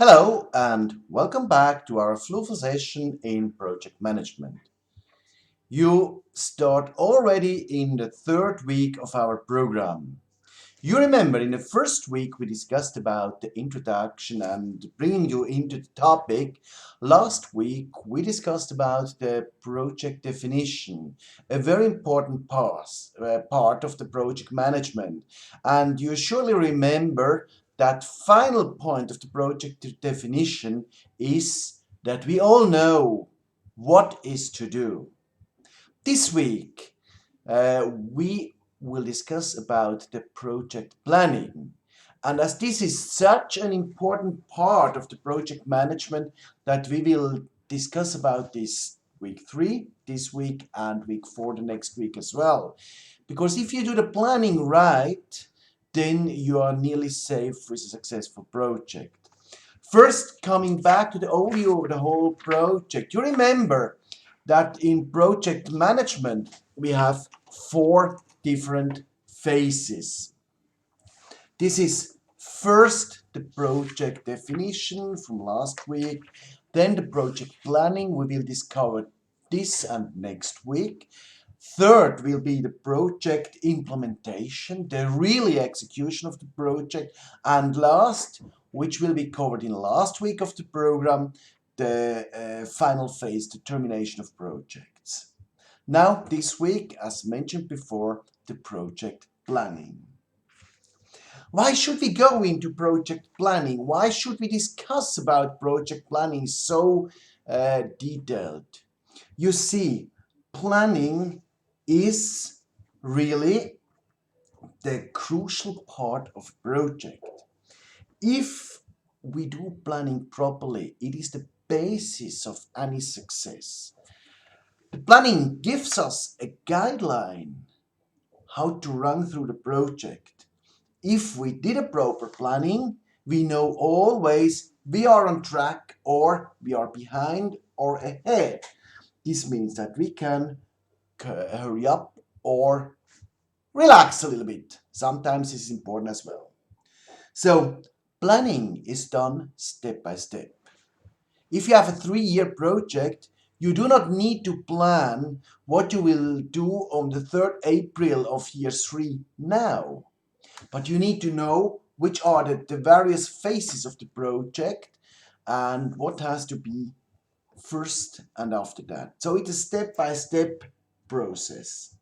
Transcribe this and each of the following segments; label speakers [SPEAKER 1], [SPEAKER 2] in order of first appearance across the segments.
[SPEAKER 1] Hello and welcome back to our fluffy session in project management. You start already in the third week of our program. You remember in the first week we discussed about the introduction and bringing you into the topic. Last week we discussed about the project definition, a very important part of the project management. And you surely remember that final point of the project definition is that we all know what is to do. This week we will discuss about the project planning. And as this is such an important part of the project management that we will discuss about this week 3 this week and week 4 the next week as well. Because if you do the planning right, then you are nearly safe with a successful project. First, coming back to the overview of the whole project, you remember that in project management we have 4 different phases. This is first the project definition from last week, then the project planning. We will discover this and next week. Third will be the project implementation, the really execution of the project. And last, which will be covered in last week of the program, the final phase, the termination of projects. Now, this week, as mentioned before, the project planning. Why should we go into project planning? Why should we discuss about project planning so detailed? You see, planning is really the crucial part of a project. If we do planning properly, it is the basis of any success. The planning gives us a guideline how to run through the project. If we did a proper planning, we know always we are on track or we are behind or ahead. This means that we can hurry up or relax a little bit. Sometimes it's important as well. So planning is done step by step. If you have a 3-year project, you do not need to plan what you will do on the 3rd April of year 3 now. But you need to know which are the various phases of the project and what has to be first and after that. So it's a step-by-step process.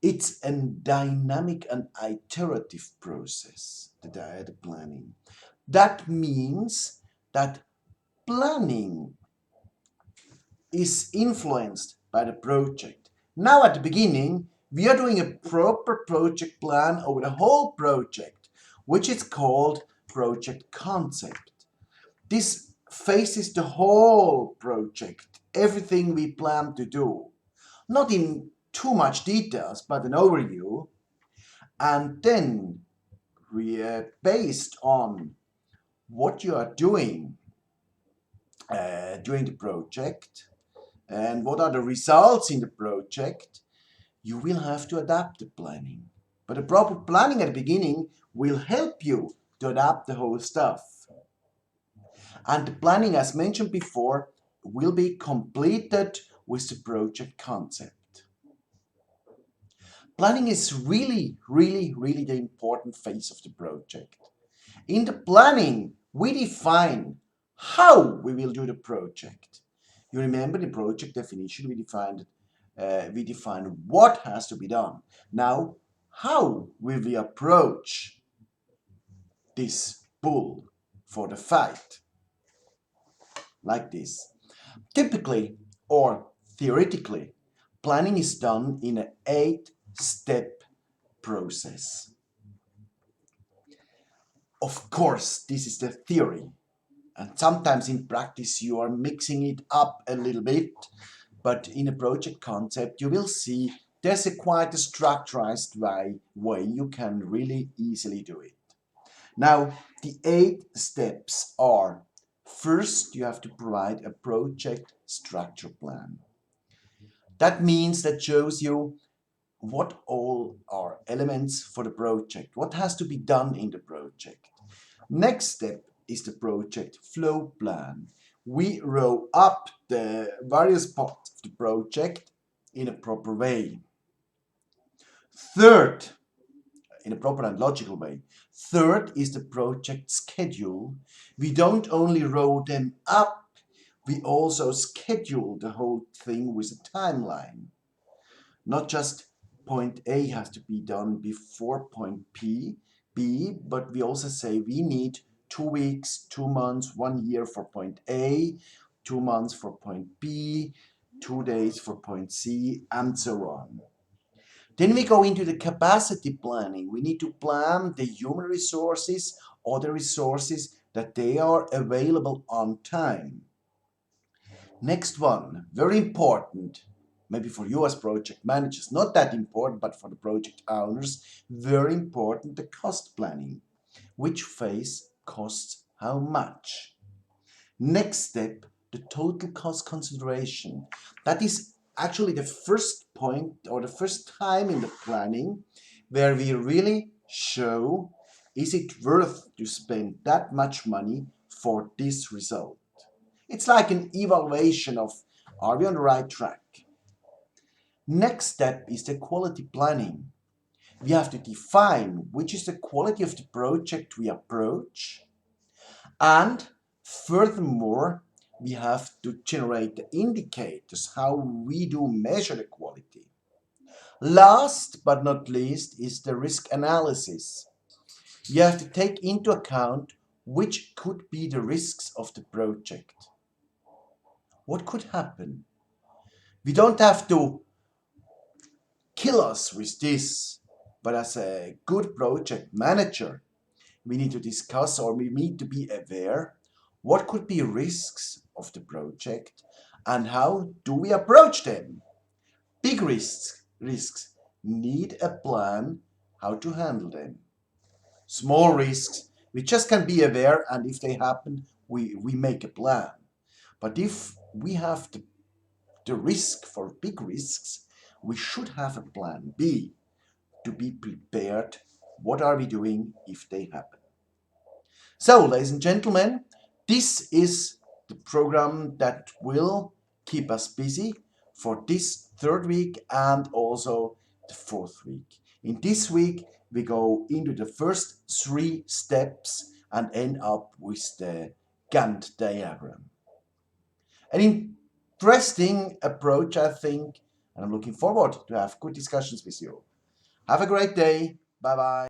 [SPEAKER 1] It's a dynamic and iterative process, the planning. That means that planning is influenced by the project. Now at the beginning, we are doing a proper project plan over the whole project, which is called project concept. This faces the whole project, everything we plan to do. Not in too much details, but an overview. And then we are based on what you are doing during the project and what are the results in the project, you will have to adapt the planning. But a proper planning at the beginning will help you to adapt the whole stuff. And the planning, as mentioned before, will be completed with the project concept. Planning is really the important phase of the project. In the planning, we define how we will do the project. You remember the project definition, we define what has to be done. Now, how will we approach this bull for the fight? Like this. Typically or theoretically, planning is done in an 8-step process. Of course, this is the theory. And sometimes in practice you are mixing it up a little bit, but in a project concept you will see there's quite a structurized way you can really easily do it. Now, the 8 steps are: first, you have to provide a project structure plan. That means that shows you what all are elements for the project, what has to be done in the project. Next step, is the project flow plan. We row up the various parts of the project in a proper way. Third, in a proper and logical way. Third is the project schedule. We don't only row them up, we also schedule the whole thing with a timeline. Not just point A has to be done before point B, but we also say we need 2 weeks, 2 months, 1 year for point A, 2 months for point B, 2 days for point C, and so on. Then we go into the capacity planning. We need to plan the human resources, other resources, that they are available on time. Next one, very important, maybe for you as project managers, not that important, but for the project owners, very important, the cost planning. Which phase costs how much? Next step, the total cost consideration. That is actually the first point or the first time in the planning where we really show, is it worth to spend that much money for this result? It's like an evaluation of, are we on the right track? Next step is the quality planning. We have to define which is the quality of the project we approach, and furthermore, we have to generate the indicators how we do measure the quality. Last but not least is the risk analysis. You have to take into account which could be the risks of the project. What could happen? We don't have to kill us with this, but as a good project manager, we need to discuss, or we need to be aware what could be risks of the project and how do we approach them. Big risks need a plan how to handle them. Small risks, we just can be aware, and if they happen, we make a plan. But if we have the risk for big risks, we should have a plan B to be prepared. What are we doing if they happen? So, ladies and gentlemen, this is the program that will keep us busy for this third week and also the fourth week. In this week, we go into the first 3 steps and end up with the Gantt diagram. An interesting approach, I think, and I'm looking forward to have good discussions with you. Have a great day. Bye-bye.